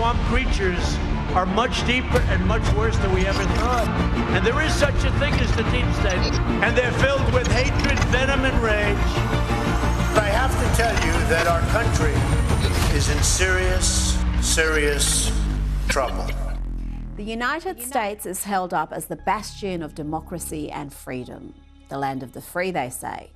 swamp creatures are much deeper and much worse than we ever thought. And there is such a thing as the deep state, and they're filled with hatred, venom, and rage. I have to tell you that our country is in serious, serious trouble. The United States is held up as the bastion of democracy and freedom. The land of the free, they say.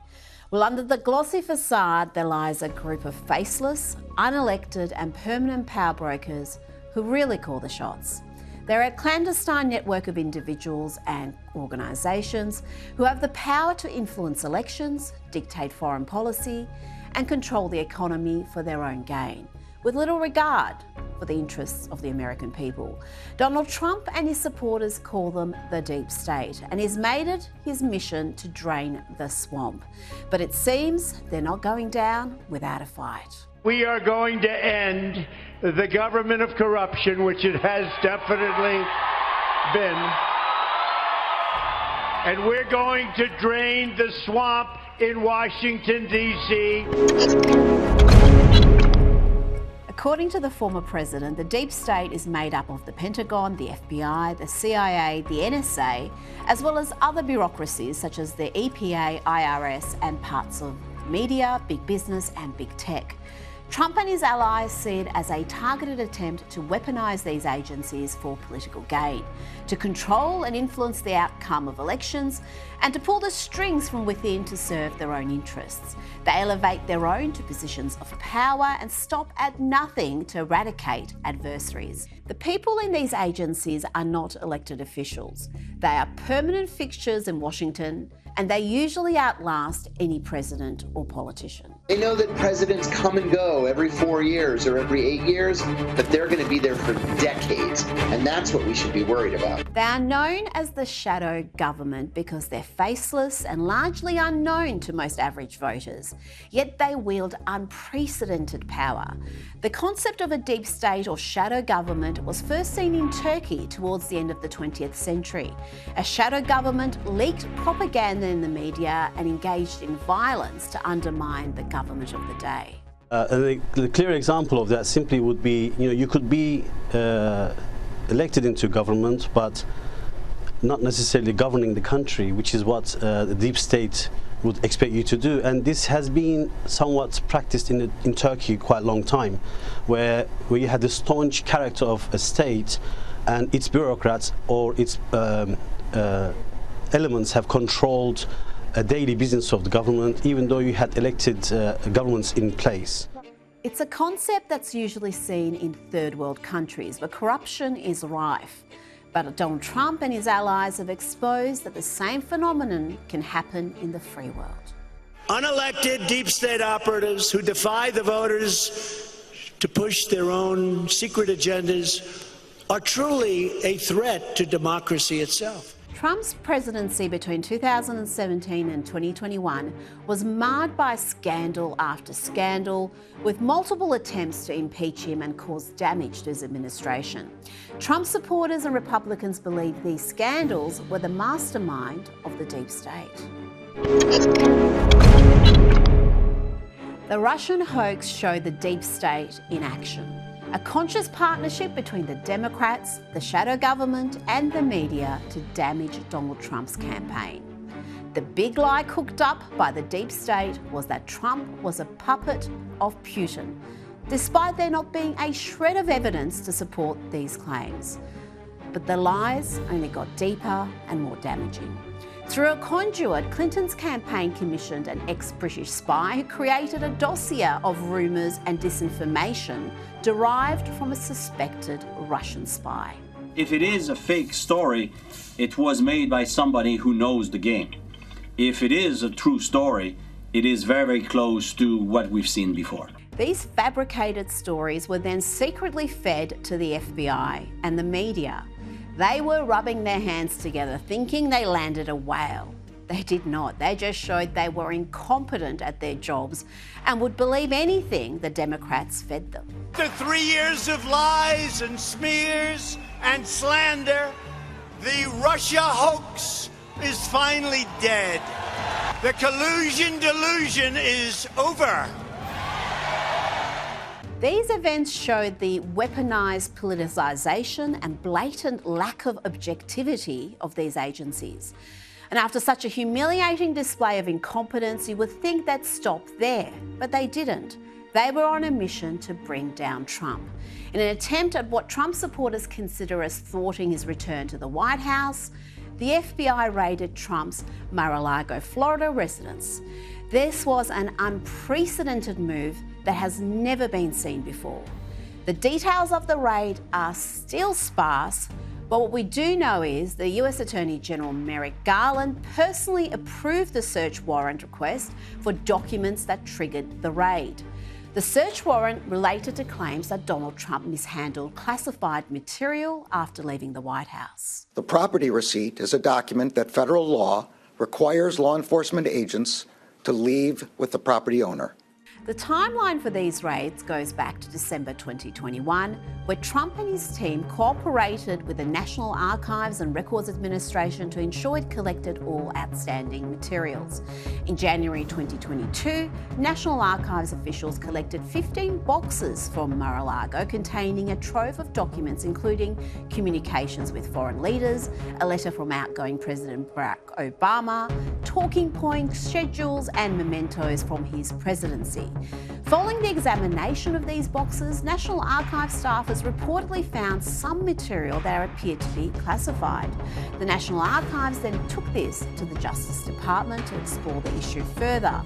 Well, under the glossy facade, there lies a group of faceless, unelected and permanent power brokers who really call the shots. They're a clandestine network of individuals and organisations who have the power to influence elections, dictate foreign policy and control the economy for their own gain, with little regard for the interests of the American people. Donald Trump and his supporters call them the deep state, and he's made it his mission to drain the swamp. But it seems they're not going down without a fight. We are going to end the government of corruption, which it has definitely been. And we're going to drain the swamp in Washington, D.C. According to the former president, the deep state is made up of the Pentagon, the FBI, the CIA, the NSA, as well as other bureaucracies such as the EPA, IRS, and parts of media, big business, and big tech. Trump and his allies see it as a targeted attempt to weaponise these agencies for political gain, to control and influence the outcome of elections, and to pull the strings from within to serve their own interests. They elevate their own to positions of power and stop at nothing to eradicate adversaries. The people in these agencies are not elected officials. They are permanent fixtures in Washington, and they usually outlast any president or politician. They know that presidents come and go every 4 years or every 8 years, but they're going to be there for decades, and that's what we should be worried about. They are known as the shadow government because they're faceless and largely unknown to most average voters, yet they wield unprecedented power. The concept of a deep state or shadow government was first seen in Turkey towards the end of the 20th century. A shadow government leaked propaganda in the media and engaged in violence to undermine the government of the day. The clear example of that simply would be, you could be elected into government, but not necessarily governing the country, which is what the deep state would expect you to do. And this has been somewhat practiced in Turkey quite a long time, where you had the staunch character of a state and its bureaucrats or its elements have controlled a daily business of the government, even though you had elected governments in place. It's a concept that's usually seen in third world countries where corruption is rife. But Donald Trump and his allies have exposed that the same phenomenon can happen in the free world. Unelected deep state operatives who defy the voters to push their own secret agendas are truly a threat to democracy itself. Trump's presidency between 2017 and 2021 was marred by scandal after scandal, with multiple attempts to impeach him and cause damage to his administration. Trump supporters and Republicans believe these scandals were the mastermind of the deep state. The Russian hoax showed the deep state in action. A conscious partnership between the Democrats, the shadow government and the media to damage Donald Trump's campaign. The big lie cooked up by the deep state was that Trump was a puppet of Putin, despite there not being a shred of evidence to support these claims. But the lies only got deeper and more damaging. Through a conduit, Clinton's campaign commissioned an ex-British spy who created a dossier of rumours and disinformation derived from a suspected Russian spy. If it is a fake story, it was made by somebody who knows the game. If it is a true story, it is very, very close to what we've seen before. These fabricated stories were then secretly fed to the FBI and the media. They were rubbing their hands together, thinking they landed a whale. They did not. They just showed they were incompetent at their jobs and would believe anything the Democrats fed them. After 3 years of lies and smears and slander, the Russia hoax is finally dead. The collusion delusion is over. These events showed the weaponized politicization and blatant lack of objectivity of these agencies. And after such a humiliating display of incompetence, you would think they'd stop there, but they didn't. They were on a mission to bring down Trump. In an attempt at what Trump supporters consider as thwarting his return to the White House, the FBI raided Trump's Mar-a-Lago, Florida residence. This was an unprecedented move that has never been seen before. The details of the raid are still sparse, but what we do know is the US Attorney General Merrick Garland personally approved the search warrant request for documents that triggered the raid. The search warrant related to claims that Donald Trump mishandled classified material after leaving the White House. The property receipt is a document that federal law requires law enforcement agents to leave with the property owner. The timeline for these raids goes back to December 2021, where Trump and his team cooperated with the National Archives and Records Administration to ensure it collected all outstanding materials. In January 2022, National Archives officials collected 15 boxes from Mar-a-Lago containing a trove of documents including communications with foreign leaders, a letter from outgoing President Barack Obama, talking points, schedules and mementos from his presidency. Following the examination of these boxes, National Archives staffers reportedly found some material that appeared to be classified. The National Archives then took this to the Justice Department to explore the issue further.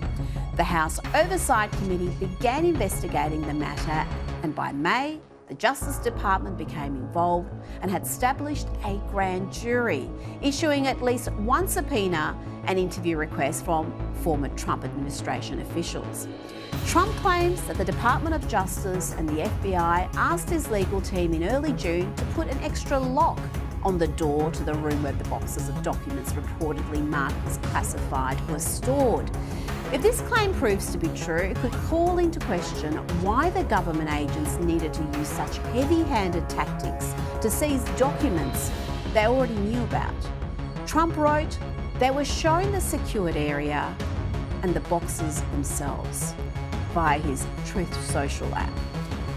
The House Oversight Committee began investigating the matter, and by May, the Justice Department became involved and had established a grand jury, issuing at least one subpoena and interview request from former Trump administration officials. Trump claims that the Department of Justice and the FBI asked his legal team in early June to put an extra lock on the door to the room where the boxes of documents reportedly marked as classified were stored. If this claim proves to be true, it could call into question why the government agents needed to use such heavy-handed tactics to seize documents they already knew about. Trump wrote, "They were shown the secured area and the boxes themselves," via his Truth Social app.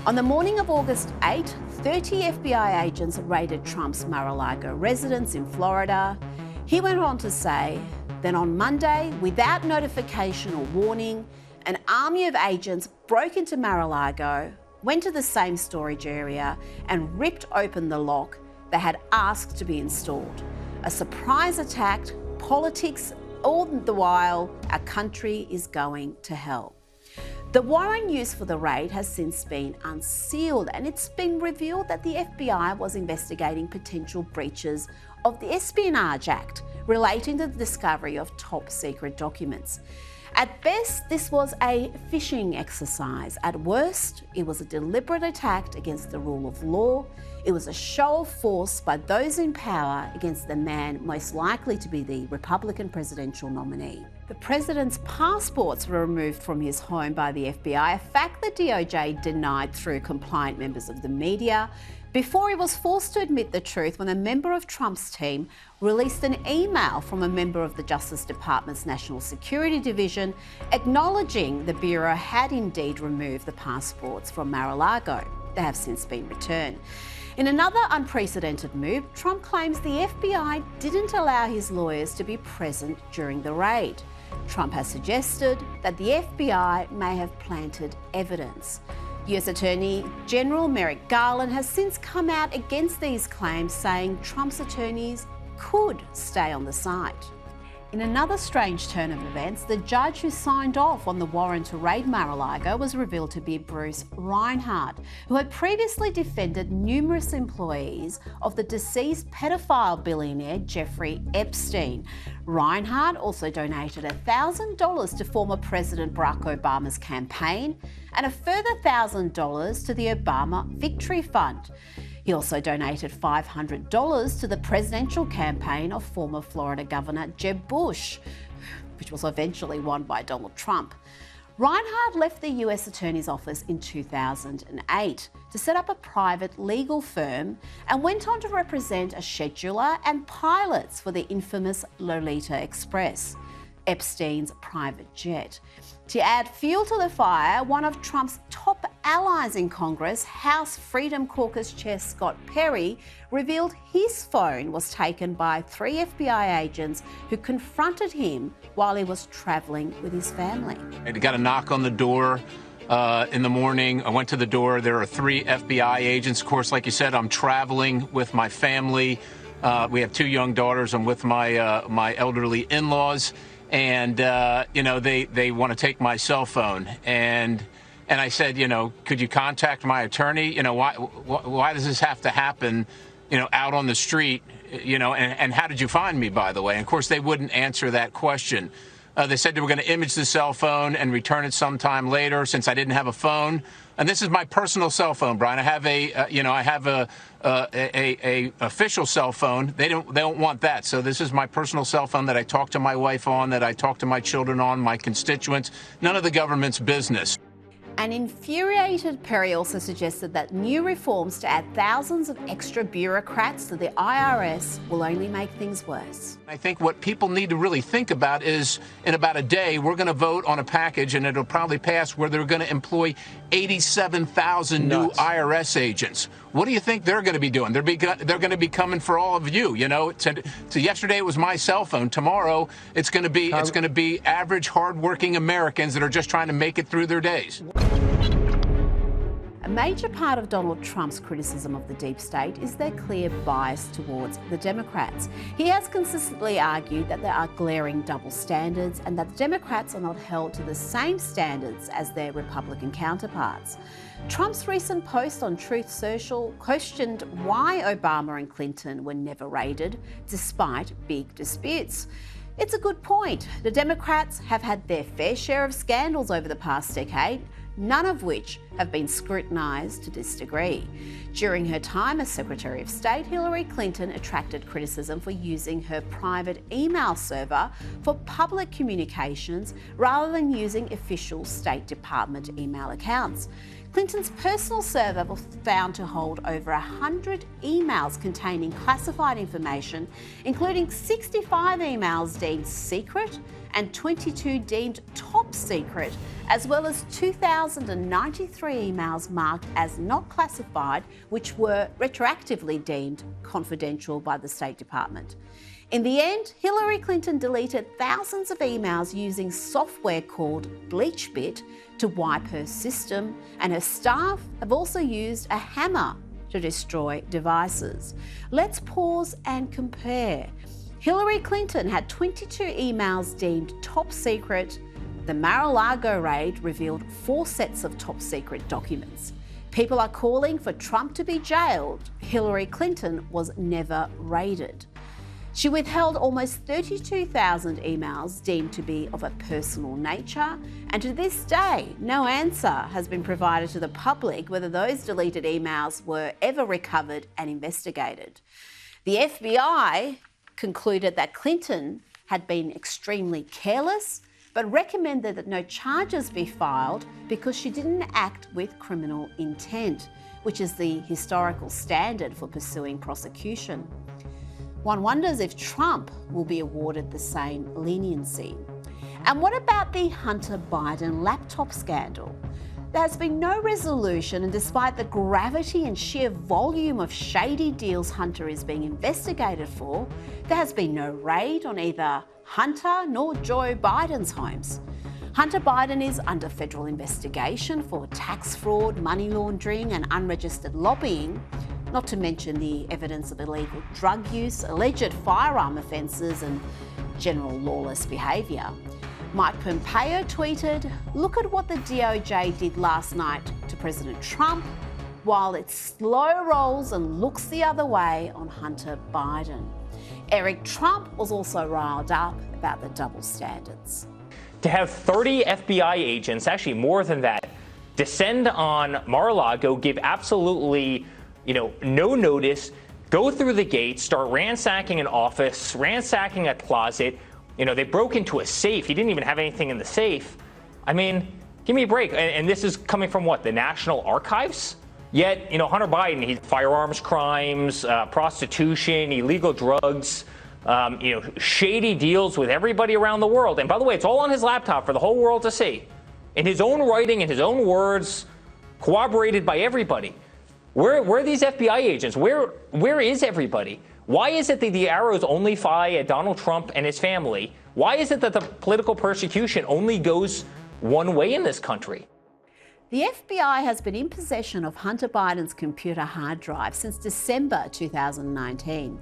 On the morning of August 8, 30 FBI agents raided Trump's Mar-a-Lago residence in Florida. He went on to say, then on Monday, without notification or warning, an army of agents broke into Mar-a-Lago, went to the same storage area and ripped open the lock they had asked to be installed. A surprise attack, politics, all the while our country is going to hell. The warrant used for the raid has since been unsealed, and it's been revealed that the FBI was investigating potential breaches of the Espionage Act relating to the discovery of top secret documents. At best, this was a phishing exercise. At worst, it was a deliberate attack against the rule of law. It was a show of force by those in power against the man most likely to be the Republican presidential nominee. The president's passports were removed from his home by the FBI, a fact the DOJ denied through compliant members of the media, before he was forced to admit the truth when a member of Trump's team released an email from a member of the Justice Department's National Security Division acknowledging the Bureau had indeed removed the passports from Mar-a-Lago. They have since been returned. In another unprecedented move, Trump claims the FBI didn't allow his lawyers to be present during the raid. Trump has suggested that the FBI may have planted evidence. US Attorney General Merrick Garland has since come out against these claims, saying Trump's attorneys could stay on the site. In another strange turn of events, the judge who signed off on the warrant to raid Mar-a-Lago was revealed to be Bruce Reinhardt, who had previously defended numerous employees of the deceased pedophile billionaire Jeffrey Epstein. Reinhardt also donated $1,000 to former President Barack Obama's campaign and a further $1,000 to the Obama Victory Fund. He also donated $500 to the presidential campaign of former Florida Governor Jeb Bush, which was eventually won by Donald Trump. Reinhardt left the US Attorney's Office in 2008 to set up a private legal firm and went on to represent a scheduler and pilots for the infamous Lolita Express, Epstein's private jet. To add fuel to the fire, one of Trump's top allies in Congress, House Freedom Caucus Chair Scott Perry revealed his phone was taken by 3 FBI agents who confronted him while he was travelling with his family. I got a knock on the door in the morning. I went to the door. There are 3 FBI agents. Of course, like you said, I'm traveling with my family. We have 2 young daughters. I'm with my elderly in-laws, and they want to take my cell phone. And I said, could you contact my attorney? Why does this have to happen, out on the street? And how did you find me, by the way? And of course, they wouldn't answer that question. They said they were going to image the cell phone and return it sometime later, since I didn't have a phone. And this is my personal cell phone, Brian. I have a official cell phone. They don't want that. So this is my personal cell phone that I talk to my wife on, that I talk to my children on, my constituents. None of the government's business. An infuriated Perry also suggested that new reforms to add thousands of extra bureaucrats to the IRS will only make things worse. I think what people need to really think about is, in about a day, we're going to vote on a package, and it'll probably pass, where they're going to employ 87,000 new IRS agents. What do you think they're going to be doing? They're going to be coming for all of you. So yesterday it was my cell phone. Tomorrow it's going to be average, hardworking Americans that are just trying to make it through their days. A major part of Donald Trump's criticism of the deep state is their clear bias towards the Democrats. He has consistently argued that there are glaring double standards and that the Democrats are not held to the same standards as their Republican counterparts. Trump's recent post on Truth Social questioned why Obama and Clinton were never raided, despite big disputes. It's a good point. The Democrats have had their fair share of scandals over the past decade, none of which have been scrutinised to this degree. During her time as Secretary of State, Hillary Clinton attracted criticism for using her private email server for public communications rather than using official State Department email accounts. Clinton's personal server was found to hold over 100 emails containing classified information, including 65 emails deemed secret and 22 deemed top secret, as well as 2,093 emails marked as not classified, which were retroactively deemed confidential by the State Department. In the end, Hillary Clinton deleted thousands of emails using software called BleachBit to wipe her system, and her staff have also used a hammer to destroy devices. Let's pause and compare. Hillary Clinton had 22 emails deemed top secret. The Mar-a-Lago raid revealed 4 sets of top secret documents. People are calling for Trump to be jailed. Hillary Clinton was never raided. She withheld almost 32,000 emails deemed to be of a personal nature, and to this day, no answer has been provided to the public whether those deleted emails were ever recovered and investigated. The FBI concluded that Clinton had been extremely careless, but recommended that no charges be filed because she didn't act with criminal intent, which is the historical standard for pursuing prosecution. One wonders if Trump will be awarded the same leniency. And what about the Hunter Biden laptop scandal? There has been no resolution, and despite the gravity and sheer volume of shady deals Hunter is being investigated for, there has been no raid on either Hunter nor Joe Biden's homes. Hunter Biden is under federal investigation for tax fraud, money laundering, and unregistered lobbying, not to mention the evidence of illegal drug use, alleged firearm offences, and general lawless behaviour. Mike Pompeo tweeted, "Look at what the DOJ did last night to President Trump, while it slow rolls and looks the other way on Hunter Biden." Eric Trump was also riled up about the double standards. To have 30 FBI agents, actually more than that, descend on Mar-a-Lago, give absolutely, no notice, go through the gate, start ransacking an office, ransacking a closet. They broke into a safe. He didn't even have anything in the safe. I mean, give me a break. And this is coming from what? The National Archives? Yet, Hunter Biden, he firearms crimes, prostitution, illegal drugs, shady deals with everybody around the world. And by the way, it's all on his laptop for the whole world to see. In his own writing, in his own words, corroborated by everybody. Where are these FBI agents? Where is everybody? Why is it that the arrows only fly at Donald Trump and his family? Why is it that the political persecution only goes one way in this country? The FBI has been in possession of Hunter Biden's computer hard drive since December 2019.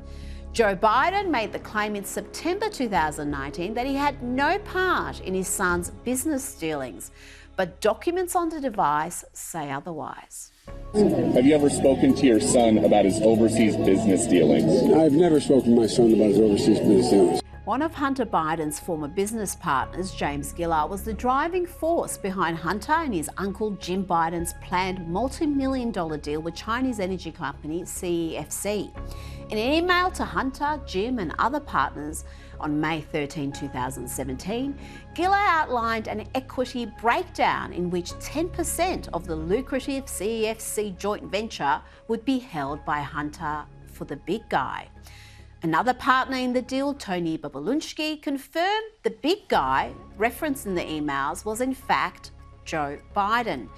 Joe Biden made the claim in September 2019 that he had no part in his son's business dealings, but documents on the device say otherwise. Have you ever spoken to your son about his overseas business dealings? I've never spoken to my son about his overseas business dealings. One of Hunter Biden's former business partners, James Gillard, was the driving force behind Hunter and his uncle Jim Biden's planned multi-million-dollar deal with Chinese energy company CEFC. In an email to Hunter, Jim and other partners on May 13, 2017, Gillard outlined an equity breakdown in which 10% of the lucrative CEFC joint venture would be held by Hunter for the big guy. Another partner in the deal, Tony Babalunsky, confirmed the big guy referenced in the emails was in fact Joe Biden.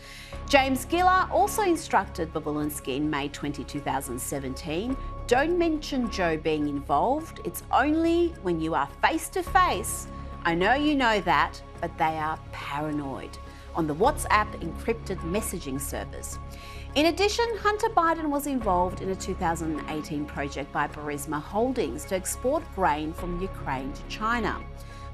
James Gillard also instructed Babalunsky in May 20, 2017, don't mention Joe being involved. It's only when you are face to face. I know you know that, but they are paranoid. On the WhatsApp encrypted messaging service. In addition, Hunter Biden was involved in a 2018 project by Burisma Holdings to export grain from Ukraine to China.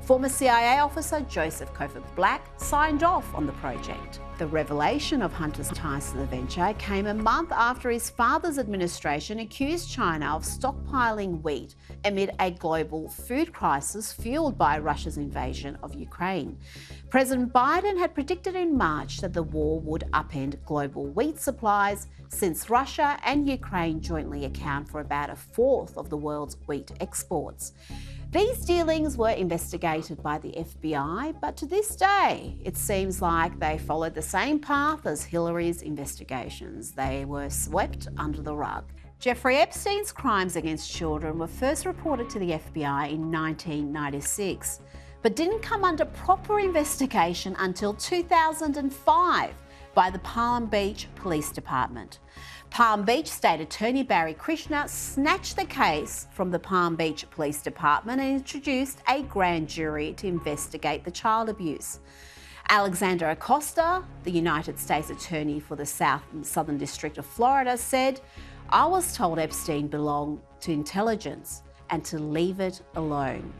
Former CIA officer Joseph Kofod Black signed off on the project. The revelation of Hunter's ties to the venture came a month after his father's administration accused China of stockpiling wheat amid a global food crisis fueled by Russia's invasion of Ukraine. President Biden had predicted in March that the war would upend global wheat supplies since Russia and Ukraine jointly account for about a fourth of the world's wheat exports. These dealings were investigated by the FBI, but to this day, it seems like they followed the same path as Hillary's investigations. They were swept under the rug. Jeffrey Epstein's crimes against children were first reported to the FBI in 1996, but didn't come under proper investigation until 2005 by the Palm Beach Police Department. Palm Beach State Attorney Barry Krishna snatched the case from the Palm Beach Police Department and introduced a grand jury to investigate the child abuse. Alexander Acosta, the United States Attorney for the Southern District of Florida, said, I was told Epstein belonged to intelligence and to leave it alone.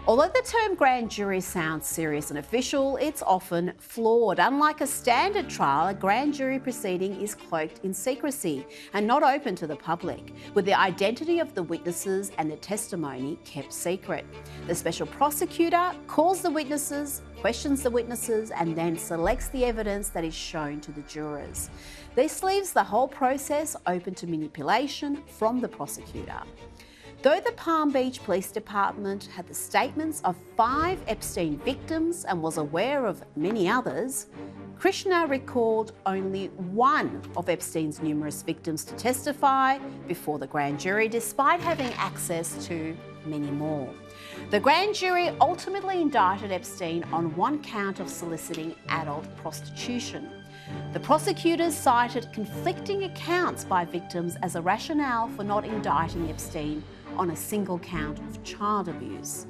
Although the term grand jury sounds serious and official, it's often flawed. Unlike a standard trial, a grand jury proceeding is cloaked in secrecy and not open to the public, with the identity of the witnesses and the testimony kept secret. The special prosecutor calls the witnesses, questions the witnesses, and then selects the evidence that is shown to the jurors. This leaves the whole process open to manipulation from the prosecutor. Though the Palm Beach Police Department had the statements of 5 Epstein victims and was aware of many others, Krishna recalled only one of Epstein's numerous victims to testify before the grand jury, despite having access to many more. The grand jury ultimately indicted Epstein on one count of soliciting adult prostitution. The prosecutors cited conflicting accounts by victims as a rationale for not indicting Epstein on a single count of child abuse.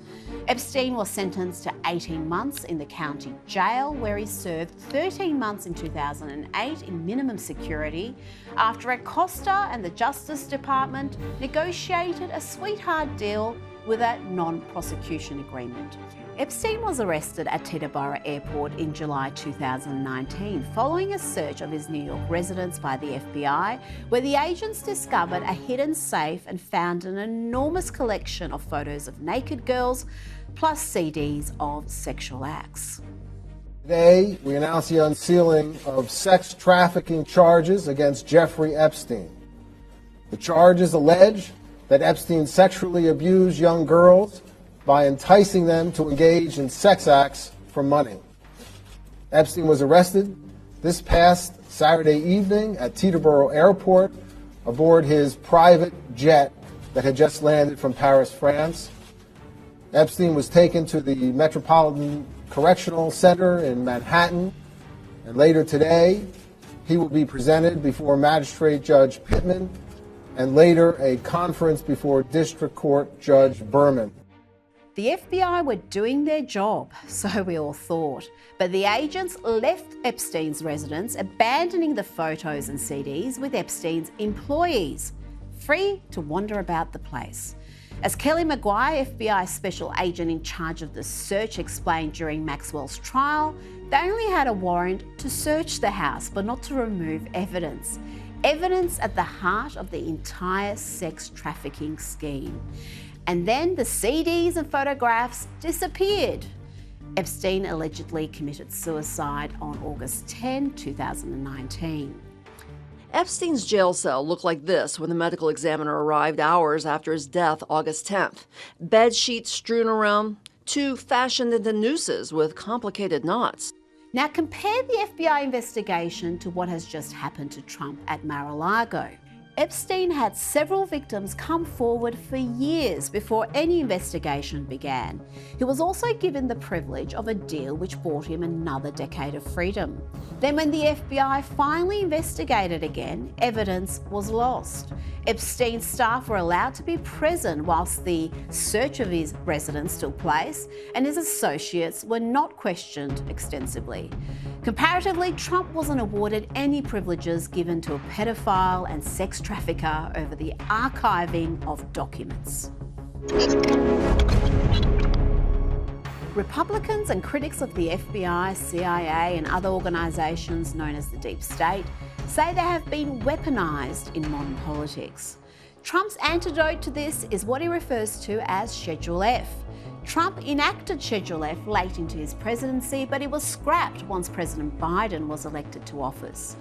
Epstein was sentenced to 18 months in the county jail, where he served 13 months in 2008 in minimum security after Acosta and the Justice Department negotiated a sweetheart deal with a non-prosecution agreement. Epstein was arrested at Teterboro Airport in July 2019 following a search of his New York residence by the FBI, where the agents discovered a hidden safe and found an enormous collection of photos of naked girls plus CDs of sexual acts. Today, we announce the unsealing of sex trafficking charges against Jeffrey Epstein. The charges allege that Epstein sexually abused young girls by enticing them to engage in sex acts for money. Epstein was arrested this past Saturday evening at Teterboro Airport aboard his private jet that had just landed from Paris, France. Epstein was taken to the Metropolitan Correctional Center in Manhattan, and later today He will be presented before Magistrate Judge Pittman and later a conference before District Court Judge Berman. The FBI were doing their job, so we all thought. But the agents left Epstein's residence, abandoning the photos and CDs with Epstein's employees, free to wander about the place. As Kelly Maguire, FBI special agent in charge of the search, explained during Maxwell's trial, they only had a warrant to search the house, but not to remove evidence. Evidence at the heart of the entire sex trafficking scheme. And then the CDs and photographs disappeared. Epstein allegedly committed suicide on August 10, 2019. Epstein's jail cell looked like this when the medical examiner arrived hours after his death, August 10th. Bed sheets strewn around, two fashioned into nooses with complicated knots. Now compare the FBI investigation to what has just happened to Trump at Mar-a-Lago. Epstein had several victims come forward for years before any investigation began. He was also given the privilege of a deal which bought him another decade of freedom. Then when the FBI finally investigated again, evidence was lost. Epstein's staff were allowed to be present whilst the search of his residence took place, and his associates were not questioned extensively. Comparatively, Trump wasn't awarded any privileges given to a pedophile and sex trafficker over the archiving of documents. Republicans and critics of the FBI, CIA and other organisations known as the Deep State say they have been weaponised in modern politics. Trump's antidote to this is what he refers to as Schedule F. Trump enacted Schedule F late into his presidency, but it was scrapped once President Biden was elected to office.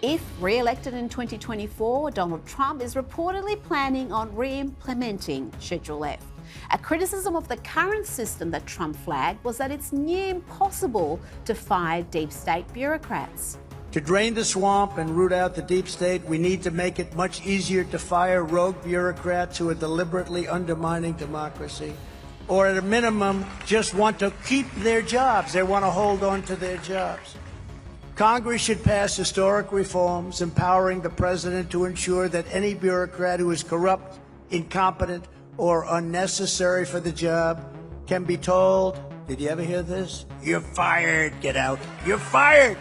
If re-elected in 2024, Donald Trump is reportedly planning on re-implementing Schedule F. A criticism of the current system that Trump flagged was that it's near impossible to fire deep state bureaucrats. To drain the swamp and root out the deep state, we need to make it much easier to fire rogue bureaucrats who are deliberately undermining democracy, or at a minimum, just want to keep their jobs. They want to hold on to their jobs. Congress should pass historic reforms empowering the president to ensure that any bureaucrat who is corrupt, incompetent, or unnecessary for the job can be told, did you ever hear this? You're fired, get out, you're fired.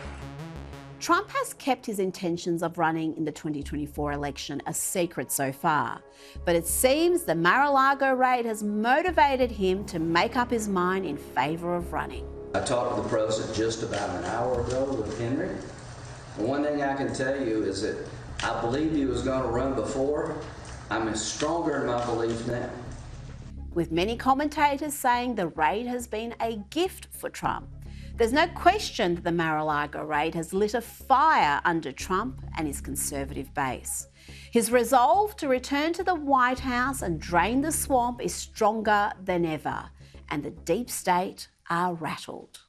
Trump has kept his intentions of running in the 2024 election a secret so far, but it seems the Mar-a-Lago raid has motivated him to make up his mind in favour of running. I talked to the president just about an hour ago with Henry. And one thing I can tell you is that I believed he was going to run before. I'm stronger in my belief now. With many commentators saying the raid has been a gift for Trump. There's no question that the Mar-a-Lago raid has lit a fire under Trump and his conservative base. His resolve to return to the White House and drain the swamp is stronger than ever, and the deep state are rattled.